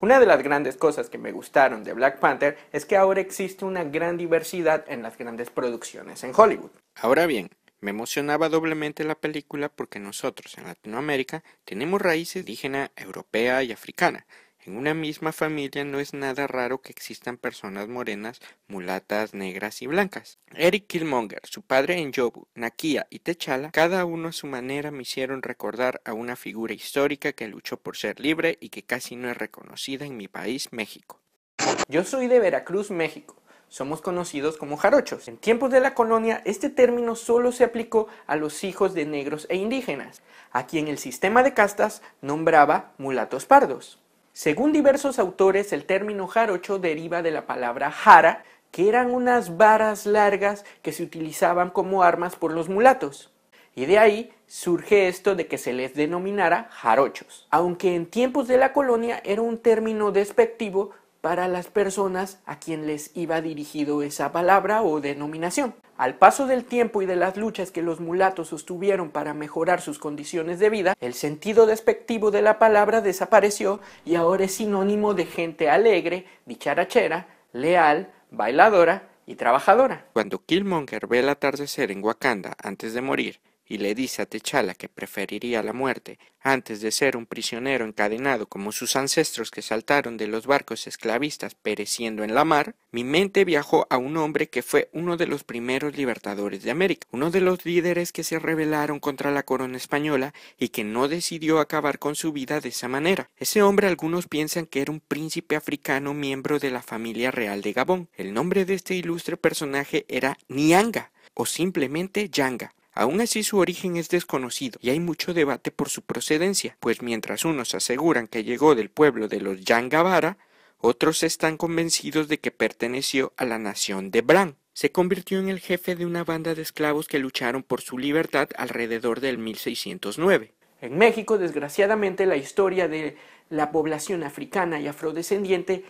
Una de las grandes cosas que me gustaron de Black Panther es que ahora existe una gran diversidad en las grandes producciones en Hollywood. Ahora bien, me emocionaba doblemente la película porque nosotros en Latinoamérica tenemos raíces indígena, europea y africana. En una misma familia no es nada raro que existan personas morenas, mulatas, negras y blancas. Eric Killmonger, su padre N'Jobu, Nakia y T'Challa, cada uno a su manera me hicieron recordar a una figura histórica que luchó por ser libre y que casi no es reconocida en mi país, México. Yo soy de Veracruz, México. Somos conocidos como jarochos. En tiempos de la colonia, este término solo se aplicó a los hijos de negros e indígenas, a quien el sistema de castas nombraba mulatos pardos. Según diversos autores, el término jarocho deriva de la palabra jara, que eran unas varas largas que se utilizaban como armas por los mulatos. Y de ahí surge esto de que se les denominara jarochos, aunque en tiempos de la colonia era un término despectivo para las personas a quien les iba dirigido esa palabra o denominación. Al paso del tiempo y de las luchas que los mulatos sostuvieron para mejorar sus condiciones de vida, el sentido despectivo de la palabra desapareció y ahora es sinónimo de gente alegre, dicharachera, leal, bailadora y trabajadora. Cuando Killmonger ve el atardecer en Wakanda antes de morir y le dice a T'Challa que preferiría la muerte antes de ser un prisionero encadenado como sus ancestros que saltaron de los barcos esclavistas pereciendo en la mar, mi mente viajó a un hombre que fue uno de los primeros libertadores de América, uno de los líderes que se rebelaron contra la corona española y que no decidió acabar con su vida de esa manera. Ese hombre algunos piensan que era un príncipe africano miembro de la familia real de Gabón. El nombre de este ilustre personaje era Nyanga o simplemente Yanga. Aún así su origen es desconocido y hay mucho debate por su procedencia, pues mientras unos aseguran que llegó del pueblo de los Yangabara, otros están convencidos de que perteneció a la nación de Bran. Se convirtió en el jefe de una banda de esclavos que lucharon por su libertad alrededor del 1609. En México, desgraciadamente, la historia de la población africana y afrodescendiente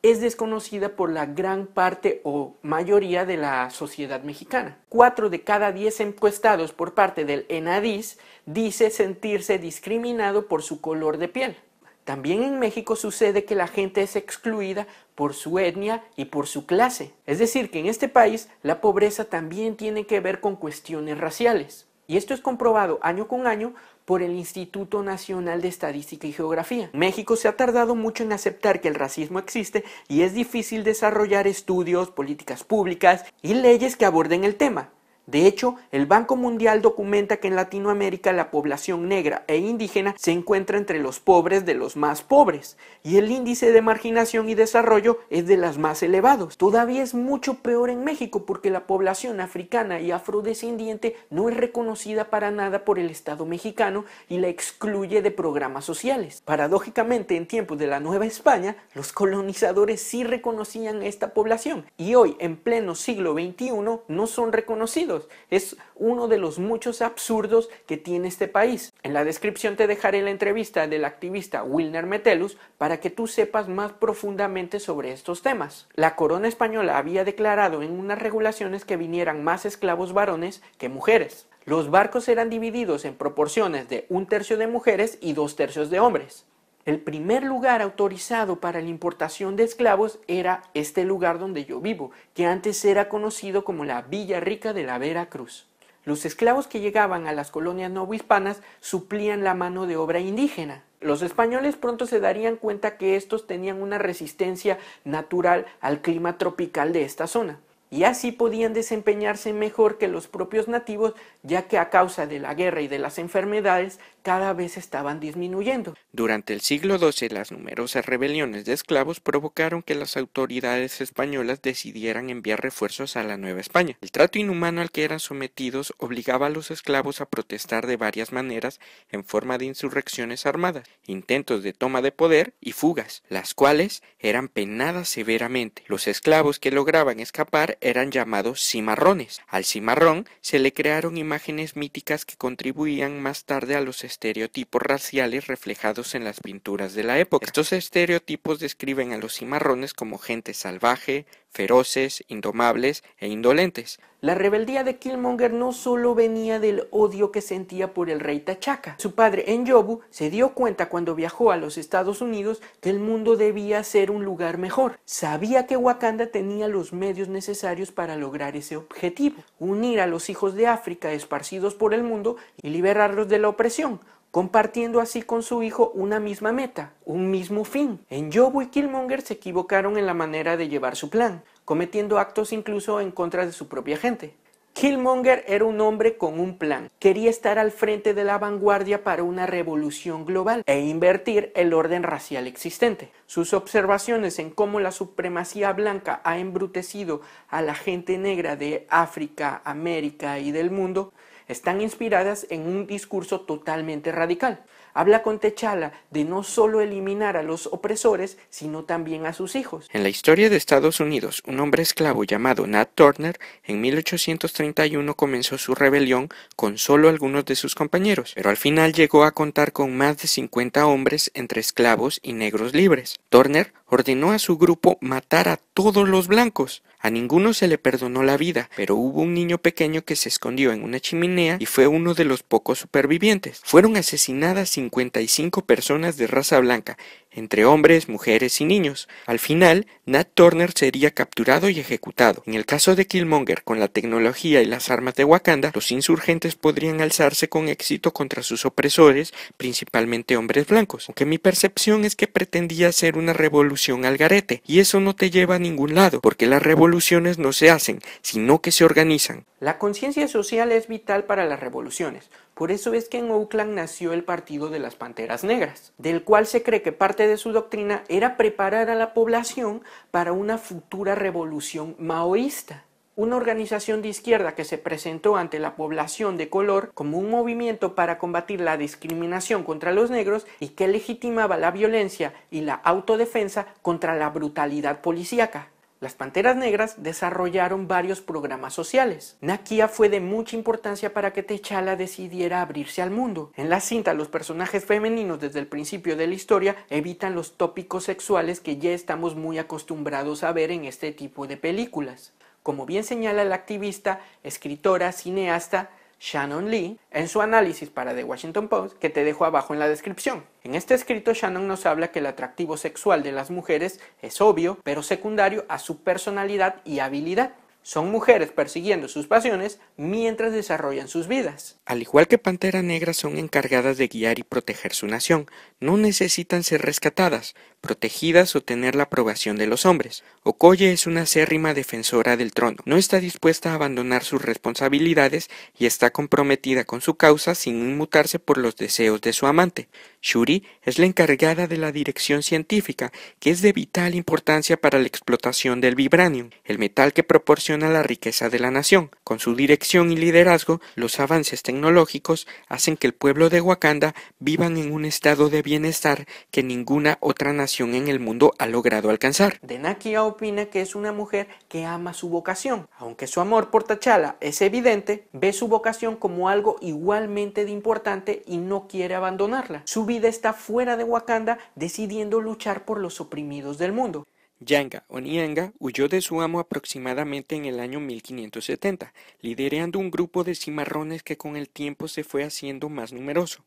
es desconocida por la gran parte o mayoría de la sociedad mexicana. 4 de cada 10 encuestados por parte del ENADIS dice sentirse discriminado por su color de piel. También en México sucede que la gente es excluida por su etnia y por su clase. Es decir, que en este país la pobreza también tiene que ver con cuestiones raciales. Y esto es comprobado año con año por el Instituto Nacional de Estadística y Geografía. México se ha tardado mucho en aceptar que el racismo existe y es difícil desarrollar estudios, políticas públicas y leyes que aborden el tema. De hecho, el Banco Mundial documenta que en Latinoamérica la población negra e indígena se encuentra entre los pobres de los más pobres y el índice de marginación y desarrollo es de los más elevados. Todavía es mucho peor en México porque la población africana y afrodescendiente no es reconocida para nada por el Estado mexicano y la excluye de programas sociales. Paradójicamente, en tiempos de la Nueva España, los colonizadores sí reconocían a esta población y hoy, en pleno siglo XXI, no son reconocidos. Es uno de los muchos absurdos que tiene este país. En la descripción te dejaré la entrevista del activista Wilner Metellus para que tú sepas más profundamente sobre estos temas. La corona española había declarado en unas regulaciones que vinieran más esclavos varones que mujeres. Los barcos eran divididos en proporciones de 1/3 de mujeres y 2/3 de hombres. El primer lugar autorizado para la importación de esclavos era este lugar donde yo vivo, que antes era conocido como la Villa Rica de la Veracruz. Los esclavos que llegaban a las colonias novohispanas suplían la mano de obra indígena. Los españoles pronto se darían cuenta que estos tenían una resistencia natural al clima tropical de esta zona. Y así podían desempeñarse mejor que los propios nativos, ya que a causa de la guerra y de las enfermedades cada vez estaban disminuyendo. Durante el siglo XII, las numerosas rebeliones de esclavos provocaron que las autoridades españolas decidieran enviar refuerzos a la Nueva España. El trato inhumano al que eran sometidos obligaba a los esclavos a protestar de varias maneras en forma de insurrecciones armadas, intentos de toma de poder y fugas, las cuales eran penadas severamente. Los esclavos que lograban escapar eran llamados cimarrones. Al cimarrón se le crearon imágenes míticas que contribuían más tarde a los estereotipos raciales reflejados en las pinturas de la época. Estos estereotipos describen a los cimarrones como gente salvaje, feroces, indomables e indolentes. La rebeldía de Killmonger no solo venía del odio que sentía por el rey T'Chaka. Su padre N'Jobu se dio cuenta cuando viajó a los Estados Unidos que el mundo debía ser un lugar mejor. Sabía que Wakanda tenía los medios necesarios para lograr ese objetivo: unir a los hijos de África esparcidos por el mundo y liberarlos de la opresión, compartiendo así con su hijo una misma meta, un mismo fin. N'Jobu y Killmonger se equivocaron en la manera de llevar su plan, cometiendo actos incluso en contra de su propia gente. Killmonger era un hombre con un plan. Quería estar al frente de la vanguardia para una revolución global e invertir el orden racial existente. Sus observaciones en cómo la supremacía blanca ha embrutecido a la gente negra de África, América y del mundo están inspiradas en un discurso totalmente radical. Habla con T'Challa de no solo eliminar a los opresores, sino también a sus hijos. En la historia de Estados Unidos, un hombre esclavo llamado Nat Turner en 1831 comenzó su rebelión con solo algunos de sus compañeros, pero al final llegó a contar con más de 50 hombres entre esclavos y negros libres. Turner ordenó a su grupo matar a todos los blancos. A ninguno se le perdonó la vida, pero hubo un niño pequeño que se escondió en una chimenea y fue uno de los pocos supervivientes. Fueron asesinadas 55 personas de raza blanca, entre hombres, mujeres y niños. Al final, Nat Turner sería capturado y ejecutado. En el caso de Killmonger, con la tecnología y las armas de Wakanda, los insurgentes podrían alzarse con éxito contra sus opresores, principalmente hombres blancos. Aunque mi percepción es que pretendía ser una revolución al garete, y eso no te lleva a ningún lado, porque las revoluciones no se hacen, sino que se organizan. La conciencia social es vital para las revoluciones. Por eso es que en Oakland nació el Partido de las Panteras Negras, del cual se cree que parte de su doctrina era preparar a la población para una futura revolución maoísta. Una organización de izquierda que se presentó ante la población de color como un movimiento para combatir la discriminación contra los negros y que legitimaba la violencia y la autodefensa contra la brutalidad policíaca. Las Panteras Negras desarrollaron varios programas sociales. Nakia fue de mucha importancia para que T'Challa decidiera abrirse al mundo. En la cinta, los personajes femeninos desde el principio de la historia evitan los tópicos sexuales que ya estamos muy acostumbrados a ver en este tipo de películas. Como bien señala la activista, escritora, cineasta Shannon Lee en su análisis para The Washington Post, que te dejo abajo en la descripción. En este escrito, Shannon nos habla que el atractivo sexual de las mujeres es obvio, pero secundario a su personalidad y habilidad. Son mujeres persiguiendo sus pasiones mientras desarrollan sus vidas. Al igual que Pantera Negra, son encargadas de guiar y proteger su nación. No necesitan ser rescatadas, protegidas o tener la aprobación de los hombres. Okoye es una acérrima defensora del trono. No está dispuesta a abandonar sus responsabilidades y está comprometida con su causa sin inmutarse por los deseos de su amante. Shuri es la encargada de la dirección científica, que es de vital importancia para la explotación del vibranium, el metal que proporciona la riqueza de la nación. Con su dirección y liderazgo, los avances tecnológicos hacen que el pueblo de Wakanda vivan en un estado de bienestar que ninguna otra nación en el mundo ha logrado alcanzar. Nakia opina que es una mujer que ama su vocación. Aunque su amor por T'Challa es evidente, ve su vocación como algo igualmente de importante y no quiere abandonarla. Su vida está fuera de Wakanda, decidiendo luchar por los oprimidos del mundo. Yanga Onianga huyó de su amo aproximadamente en el año 1570, liderando un grupo de cimarrones que con el tiempo se fue haciendo más numeroso.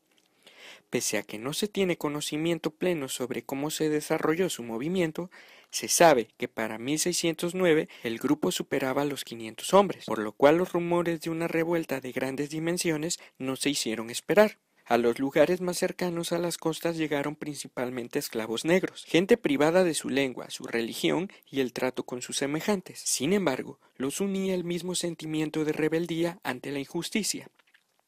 Pese a que no se tiene conocimiento pleno sobre cómo se desarrolló su movimiento, se sabe que para 1609 el grupo superaba los 500 hombres, por lo cual los rumores de una revuelta de grandes dimensiones no se hicieron esperar. A los lugares más cercanos a las costas llegaron principalmente esclavos negros, gente privada de su lengua, su religión y el trato con sus semejantes. Sin embargo, los unía el mismo sentimiento de rebeldía ante la injusticia.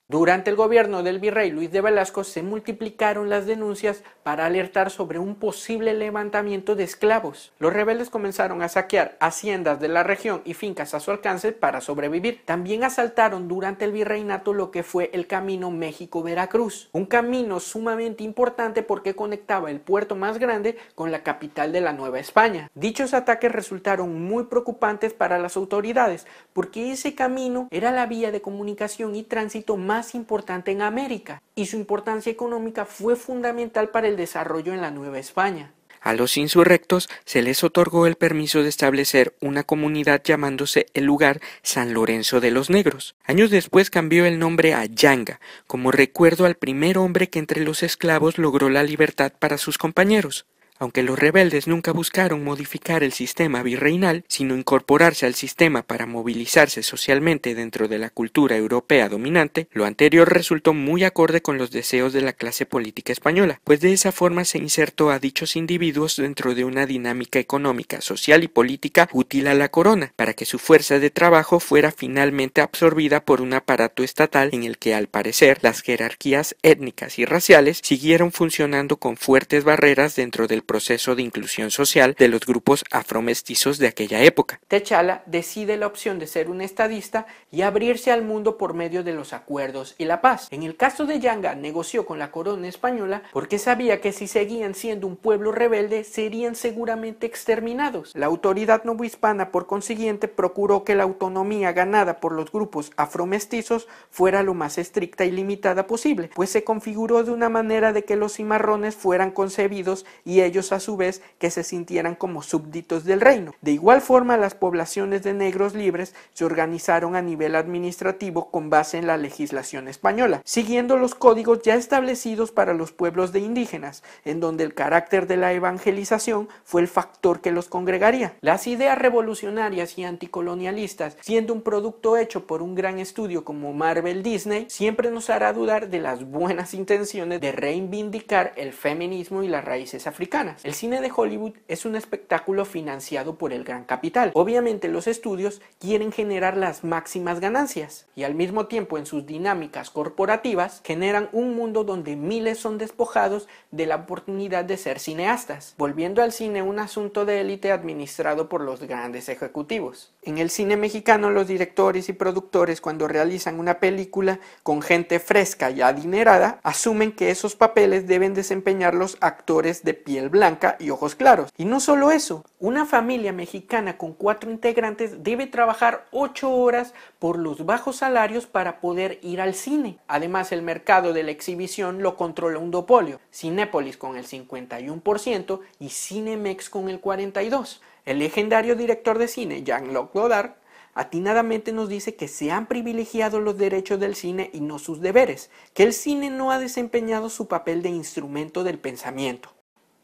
Durante el gobierno del virrey Luis de Velasco se multiplicaron las denuncias para alertar sobre un posible levantamiento de esclavos. Los rebeldes comenzaron a saquear haciendas de la región y fincas a su alcance para sobrevivir. También asaltaron durante el virreinato lo que fue el camino México-Veracruz, un camino sumamente importante porque conectaba el puerto más grande con la capital de la Nueva España. Dichos ataques resultaron muy preocupantes para las autoridades porque ese camino era la vía de comunicación y tránsito más importante en América, y su importancia económica fue fundamental para el desarrollo en la Nueva España. A los insurrectos se les otorgó el permiso de establecer una comunidad llamándose el lugar San Lorenzo de los Negros. Años después cambió el nombre a Yanga, como recuerdo al primer hombre que entre los esclavos logró la libertad para sus compañeros. Aunque los rebeldes nunca buscaron modificar el sistema virreinal, sino incorporarse al sistema para movilizarse socialmente dentro de la cultura europea dominante, lo anterior resultó muy acorde con los deseos de la clase política española, pues de esa forma se insertó a dichos individuos dentro de una dinámica económica, social y política útil a la corona, para que su fuerza de trabajo fuera finalmente absorbida por un aparato estatal en el que, al parecer, las jerarquías étnicas y raciales siguieron funcionando con fuertes barreras dentro del proceso de inclusión social de los grupos afromestizos de aquella época. Techala decide la opción de ser un estadista y abrirse al mundo por medio de los acuerdos y la paz. En el caso de Yanga, negoció con la corona española porque sabía que si seguían siendo un pueblo rebelde serían seguramente exterminados. La autoridad novohispana, por consiguiente, procuró que la autonomía ganada por los grupos afromestizos fuera lo más estricta y limitada posible, pues se configuró de una manera de que los cimarrones fueran concebidos y ellos a su vez que se sintieran como súbditos del reino. De igual forma, las poblaciones de negros libres se organizaron a nivel administrativo con base en la legislación española, siguiendo los códigos ya establecidos para los pueblos de indígenas, en donde el carácter de la evangelización fue el factor que los congregaría. Las ideas revolucionarias y anticolonialistas, siendo un producto hecho por un gran estudio como Marvel Disney, siempre nos hará dudar de las buenas intenciones de reivindicar el feminismo y las raíces africanas. El cine de Hollywood es un espectáculo financiado por el gran capital. Obviamente los estudios quieren generar las máximas ganancias y al mismo tiempo en sus dinámicas corporativas generan un mundo donde miles son despojados de la oportunidad de ser cineastas, volviendo al cine un asunto de élite administrado por los grandes ejecutivos. En el cine mexicano, los directores y productores, cuando realizan una película con gente fresca y adinerada, asumen que esos papeles deben desempeñar los actores de piel blanca y ojos claros. Y no solo eso, una familia mexicana con 4 integrantes debe trabajar 8 horas por los bajos salarios para poder ir al cine. Además, el mercado de la exhibición lo controla un duopolio, Cinépolis con el 51% y Cinemex con el 42%. El legendario director de cine Jean-Luc Godard atinadamente nos dice que se han privilegiado los derechos del cine y no sus deberes, que el cine no ha desempeñado su papel de instrumento del pensamiento.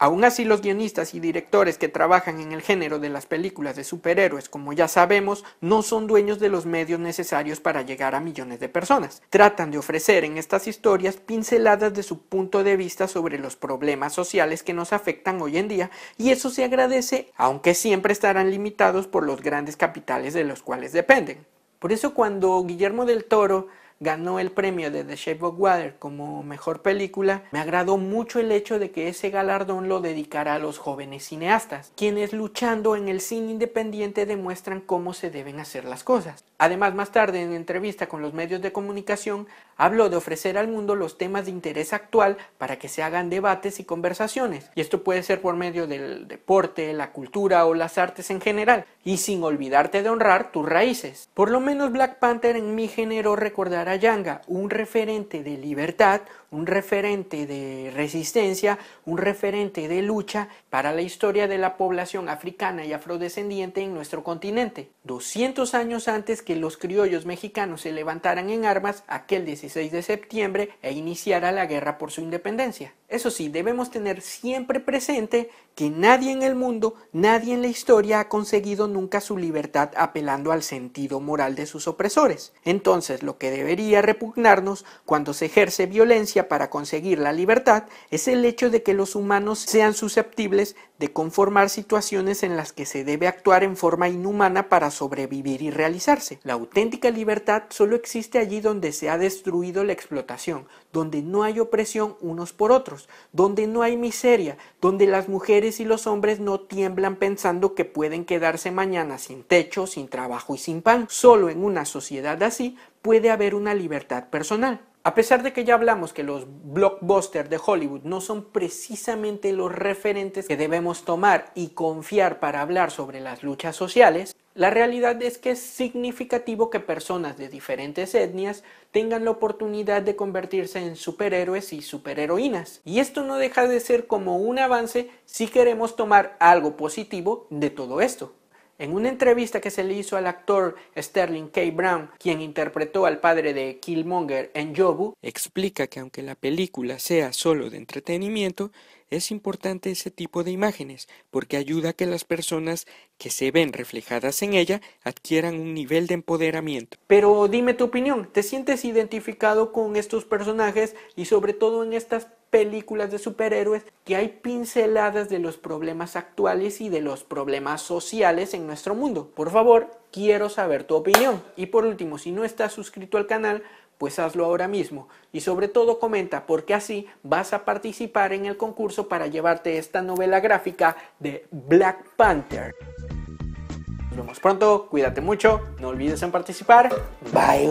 Aún así, los guionistas y directores que trabajan en el género de las películas de superhéroes, como ya sabemos, no son dueños de los medios necesarios para llegar a millones de personas. Tratan de ofrecer en estas historias pinceladas de su punto de vista sobre los problemas sociales que nos afectan hoy en día, y eso se agradece, aunque siempre estarán limitados por los grandes capitales de los cuales dependen. Por eso cuando Guillermo del Toro ganó el premio de The Shape of Water como mejor película, me agradó mucho el hecho de que ese galardón lo dedicara a los jóvenes cineastas, quienes luchando en el cine independiente demuestran cómo se deben hacer las cosas. Además, más tarde en entrevista con los medios de comunicación, habló de ofrecer al mundo los temas de interés actual para que se hagan debates y conversaciones, y esto puede ser por medio del deporte, la cultura o las artes en general, y sin olvidarte de honrar tus raíces. Por lo menos Black Panther en mi generó recordar a Yanga, un referente de libertad, un referente de resistencia, un referente de lucha para la historia de la población africana y afrodescendiente en nuestro continente. 200 años antes que los criollos mexicanos se levantaran en armas aquel 16 de septiembre e iniciara la guerra por su independencia. Eso sí, debemos tener siempre presente que nadie en el mundo, nadie en la historia ha conseguido nunca su libertad apelando al sentido moral de sus opresores. Entonces, lo que debería repugnarnos cuando se ejerce violencia para conseguir la libertad es el hecho de que los humanos sean susceptibles de conformar situaciones en las que se debe actuar en forma inhumana para sobrevivir y realizarse. La auténtica libertad solo existe allí donde se ha destruido la explotación, donde no hay opresión unos por otros, donde no hay miseria, donde las mujeres y los hombres no tiemblan pensando que pueden quedarse mañana sin techo, sin trabajo y sin pan. Solo en una sociedad así puede haber una libertad personal. A pesar de que ya hablamos que los blockbusters de Hollywood no son precisamente los referentes que debemos tomar y confiar para hablar sobre las luchas sociales, La realidad es que es significativo que personas de diferentes etnias tengan la oportunidad de convertirse en superhéroes y superheroínas. Y esto no deja de ser como un avance si queremos tomar algo positivo de todo esto. En una entrevista que se le hizo al actor Sterling K. Brown, quien interpretó al padre de Killmonger en Yobu, explica que aunque la película sea solo de entretenimiento, es importante ese tipo de imágenes porque ayuda a que las personas que se ven reflejadas en ella adquieran un nivel de empoderamiento. Pero dime tu opinión, ¿te sientes identificado con estos personajes y sobre todo en estas películas de superhéroes que hay pinceladas de los problemas actuales y de los problemas sociales en nuestro mundo? Por favor, quiero saber tu opinión. Y por último, si no estás suscrito al canal, pues hazlo ahora mismo. Y sobre todo comenta, porque así vas a participar en el concurso para llevarte esta novela gráfica de Black Panther. Nos vemos pronto, cuídate mucho, no olvides en participar. Bye.